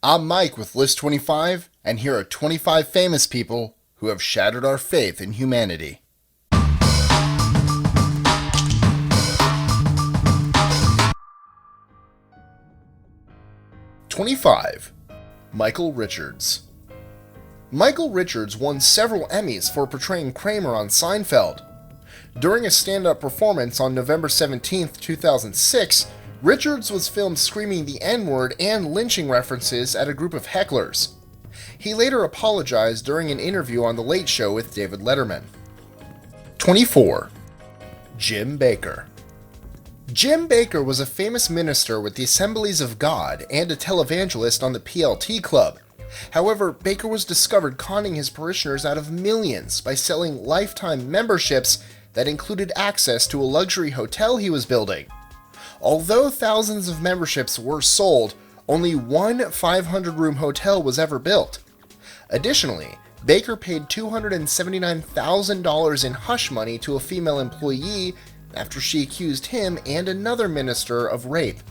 I'm Mike with List 25, and here are 25 famous people who have shattered our faith in humanity. #25. Michael Richards. Michael Richards won several Emmys for portraying Kramer on Seinfeld. During a stand-up performance on November 17, 2006, Richards was filmed screaming the N-word and lynching references at a group of hecklers. He later apologized during an interview on The Late Show with David Letterman. 24. Jim Bakker. Jim Bakker was a famous minister with the Assemblies of God and a televangelist on the PLT Club. However, Bakker was discovered conning his parishioners out of millions by selling lifetime memberships that included access to a luxury hotel he was building. Although thousands of memberships were sold, only one 500-room hotel was ever built. Additionally, Bakker paid $279,000 in hush money to a female employee after she accused him and another minister of rape.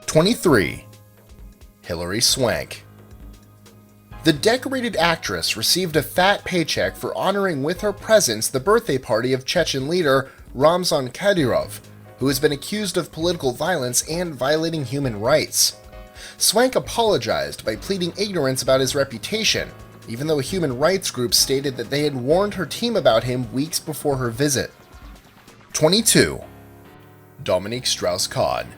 23. Hilary Swank. The decorated actress received a fat paycheck for honoring with her presence the birthday party of Chechen leader Ramzan Kadyrov, who has been accused of political violence and violating human rights. Swank apologized by pleading ignorance about his reputation, even though a human rights group stated that they had warned her team about him weeks before her visit. 22. Dominique Strauss-Kahn.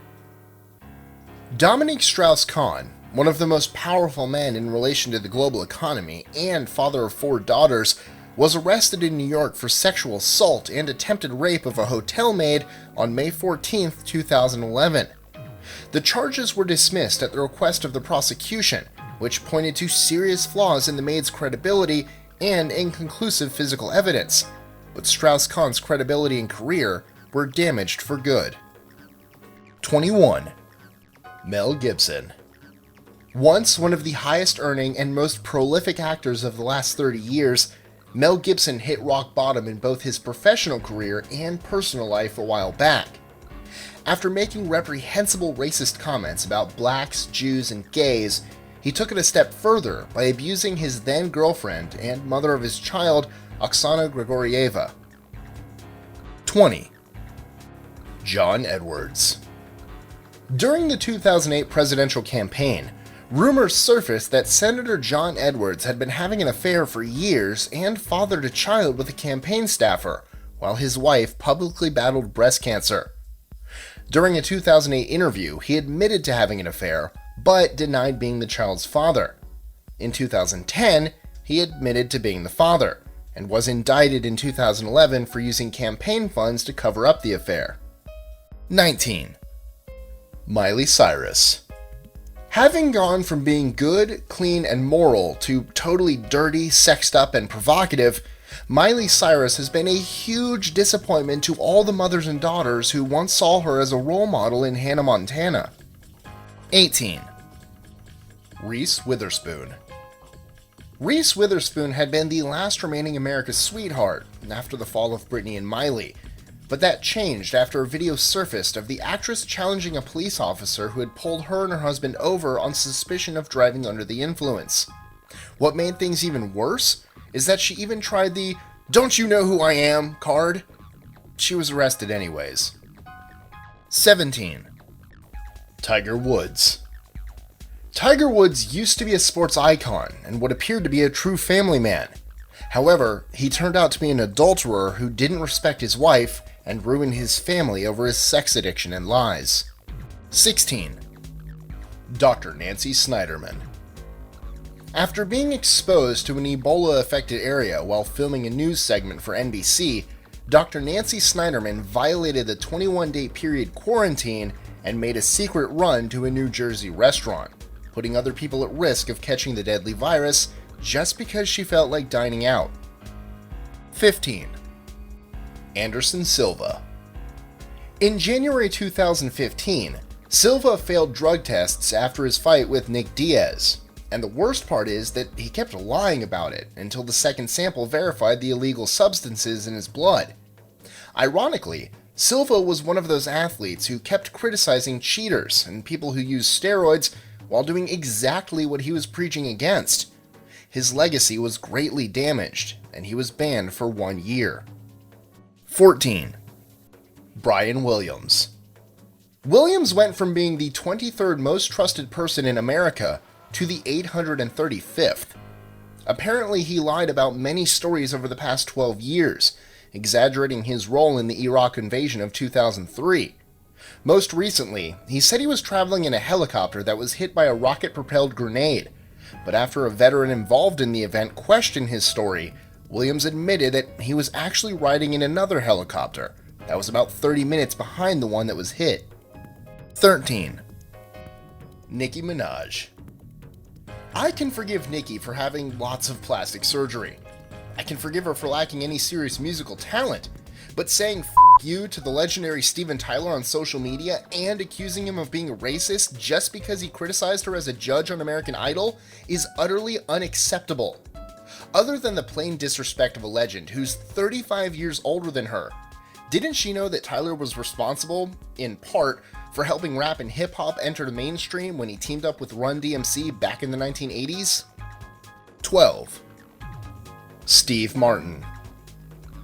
Dominique Strauss-Kahn, one of the most powerful men in relation to the global economy and father of 4 daughters, was arrested in New York for sexual assault and attempted rape of a hotel maid on May 14, 2011. The charges were dismissed at the request of the prosecution, which pointed to serious flaws in the maid's credibility and inconclusive physical evidence, but Strauss-Kahn's credibility and career were damaged for good. 21. Mel Gibson. Once one of the highest earning and most prolific actors of the last 30 years, Mel Gibson hit rock bottom in both his professional career and personal life a while back. After making reprehensible racist comments about blacks, Jews, and gays, he took it a step further by abusing his then-girlfriend and mother of his child, Oksana Grigorieva. 20. John Edwards. During the 2008 presidential campaign, rumors surfaced that Senator John Edwards had been having an affair for years and fathered a child with a campaign staffer, while his wife publicly battled breast cancer. During a 2008 interview, he admitted to having an affair, but denied being the child's father. In 2010, he admitted to being the father, and was indicted in 2011 for using campaign funds to cover up the affair. 19. Miley Cyrus. Having gone from being good, clean, and moral to totally dirty, sexed up, and provocative, Miley Cyrus has been a huge disappointment to all the mothers and daughters who once saw her as a role model in Hannah Montana. 18. Reese Witherspoon. Reese Witherspoon had been the last remaining America's sweetheart after the fall of Britney and Miley, but that changed after a video surfaced of the actress challenging a police officer who had pulled her and her husband over on suspicion of driving under the influence. What made things even worse is that she even tried the "don't you know who I am" card. She was arrested anyways. 17. Tiger Woods. Tiger Woods used to be a sports icon and what appeared to be a true family man. However, he turned out to be an adulterer who didn't respect his wife and ruined his family over his sex addiction and lies. 16. Dr. Nancy Snyderman. After being exposed to an Ebola-affected area while filming a news segment for NBC, Dr. Nancy Snyderman violated the 21-day period quarantine and made a secret run to a New Jersey restaurant, putting other people at risk of catching the deadly virus just because she felt like dining out. 15. Anderson Silva. In January 2015, Silva failed drug tests after his fight with Nick Diaz, and the worst part is that he kept lying about it until the second sample verified the illegal substances in his blood. Ironically, Silva was one of those athletes who kept criticizing cheaters and people who use steroids while doing exactly what he was preaching against. His legacy was greatly damaged, and he was banned for 1 year. 14. Brian Williams. Williams went from being the 23rd most trusted person in America to the 835th. Apparently, he lied about many stories over the past 12 years, exaggerating his role in the Iraq invasion of 2003. Most recently, he said he was traveling in a helicopter that was hit by a rocket-propelled grenade, but after a veteran involved in the event questioned his story, Williams admitted that he was actually riding in another helicopter that was about 30 minutes behind the one that was hit. 13. Nicki Minaj. I can forgive Nicki for having lots of plastic surgery. I can forgive her for lacking any serious musical talent, but saying "F you" to the legendary Steven Tyler on social media and accusing him of being a racist just because he criticized her as a judge on American Idol is utterly unacceptable. Other than the plain disrespect of a legend who's 35 years older than her, didn't she know that Tyler was responsible, in part, for helping rap and hip-hop enter the mainstream when he teamed up with Run DMC back in the 1980s? 12. Steve Martin.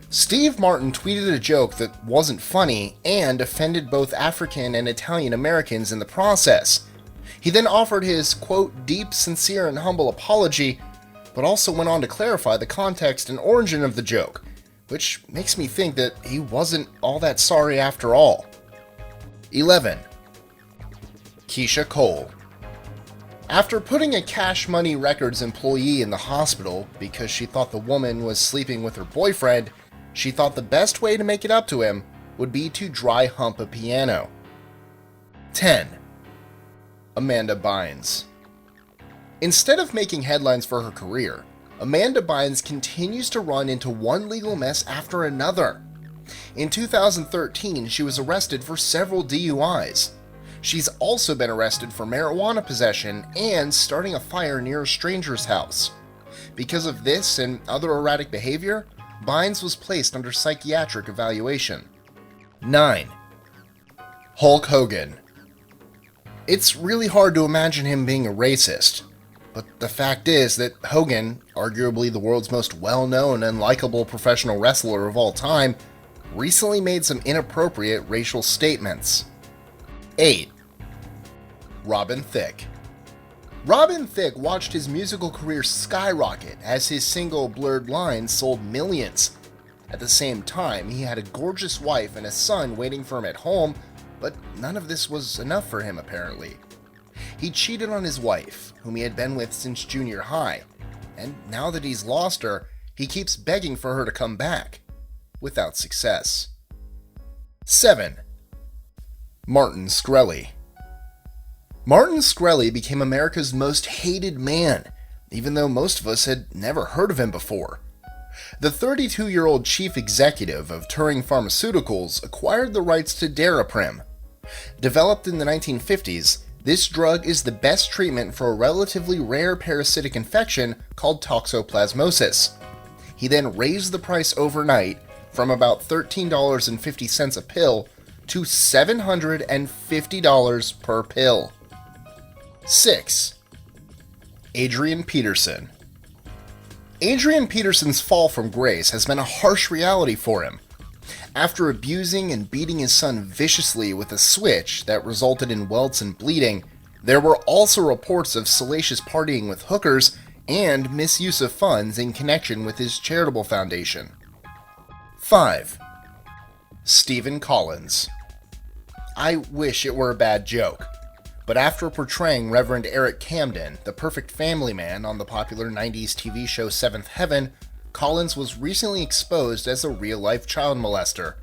Steve Martin tweeted a joke that wasn't funny and offended both African and Italian Americans in the process. He then offered his, quote, deep, sincere, and humble apology, but also went on to clarify the context and origin of the joke, which makes me think that he wasn't all that sorry after all. 11. Keyshia Cole. After putting a Cash Money Records employee in the hospital because she thought the woman was sleeping with her boyfriend, she thought the best way to make it up to him would be to dry hump a piano. 10. Amanda Bynes. Instead of making headlines for her career, Amanda Bynes continues to run into one legal mess after another. In 2013, she was arrested for several DUIs. She's also been arrested for marijuana possession and starting a fire near a stranger's house. Because of this and other erratic behavior, Bynes was placed under psychiatric evaluation. 9. Hulk Hogan. It's really hard to imagine him being a racist, but the fact is that Hogan, arguably the world's most well-known and likable professional wrestler of all time, recently made some inappropriate racial statements. 8. Robin Thicke. Robin Thicke watched his musical career skyrocket as his single Blurred Lines sold millions. At the same time, he had a gorgeous wife and a son waiting for him at home, but none of this was enough for him apparently. He cheated on his wife, whom he had been with since junior high, and now that he's lost her, he keeps begging for her to come back, without success. 7. Martin Shkreli. Martin Shkreli became America's most hated man, even though most of us had never heard of him before. The 32-year-old chief executive of Turing Pharmaceuticals acquired the rights to Daraprim. Developed in the 1950s, this drug is the best treatment for a relatively rare parasitic infection called toxoplasmosis. He then raised the price overnight from about $13.50 a pill to $750 per pill. 6. Adrian Peterson. Adrian Peterson's fall from grace has been a harsh reality for him. After abusing and beating his son viciously with a switch that resulted in welts and bleeding, there were also reports of salacious partying with hookers and misuse of funds in connection with his charitable foundation. 5. Stephen Collins. I wish it were a bad joke, but after portraying Reverend Eric Camden, the perfect family man on the popular 90s TV show Seventh Heaven, Collins was recently exposed as a real-life child molester.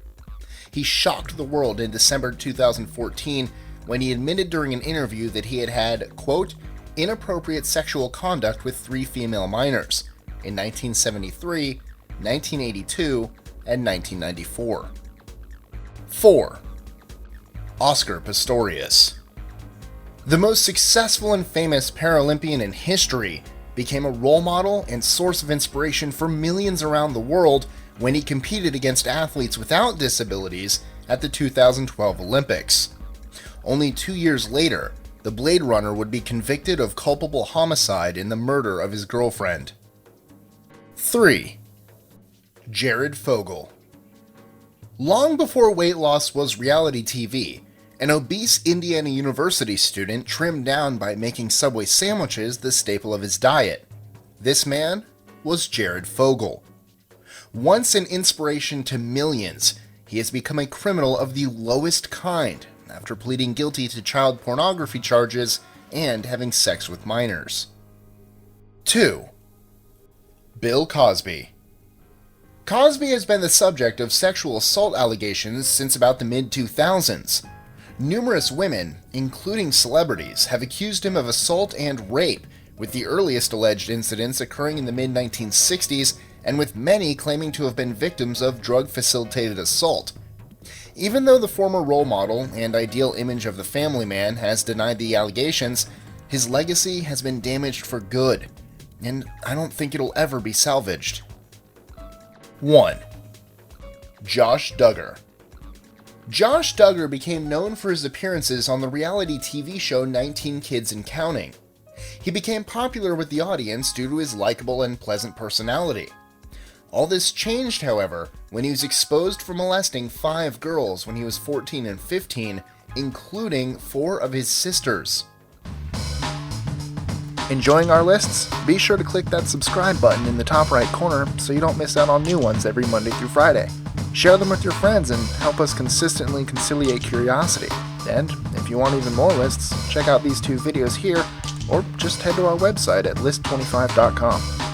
He shocked the world in December 2014 when he admitted during an interview that he had had, quote, inappropriate sexual conduct with 3 female minors in 1973, 1982, and 1994. 4. Oscar Pistorius. The most successful and famous Paralympian in history became a role model and source of inspiration for millions around the world when he competed against athletes without disabilities at the 2012 Olympics. Only 2 years later, the Blade Runner would be convicted of culpable homicide in the murder of his girlfriend. 3. Jared Fogle. Long before weight loss was reality TV, an obese Indiana University student trimmed down by making Subway sandwiches the staple of his diet. This man was Jared Fogle. Once an inspiration to millions, he has become a criminal of the lowest kind after pleading guilty to child pornography charges and having sex with minors. 2. Bill Cosby. Cosby has been the subject of sexual assault allegations since about the mid-2000s. Numerous women, including celebrities, have accused him of assault and rape, with the earliest alleged incidents occurring in the mid-1960s, and with many claiming to have been victims of drug-facilitated assault. Even though the former role model and ideal image of the family man has denied the allegations, his legacy has been damaged for good, and I don't think it'll ever be salvaged. 1. Josh Duggar. Josh Duggar became known for his appearances on the reality TV show 19 Kids and Counting. He became popular with the audience due to his likable and pleasant personality. All this changed, however, when he was exposed for molesting 5 girls when he was 14 and 15, including 4 of his sisters. Enjoying our lists? Be sure to click that subscribe button in the top right corner so you don't miss out on new ones every Monday through Friday. Share them with your friends and help us consistently conciliate curiosity. And if you want even more lists, check out these 2 videos here, or just head to our website at list25.com.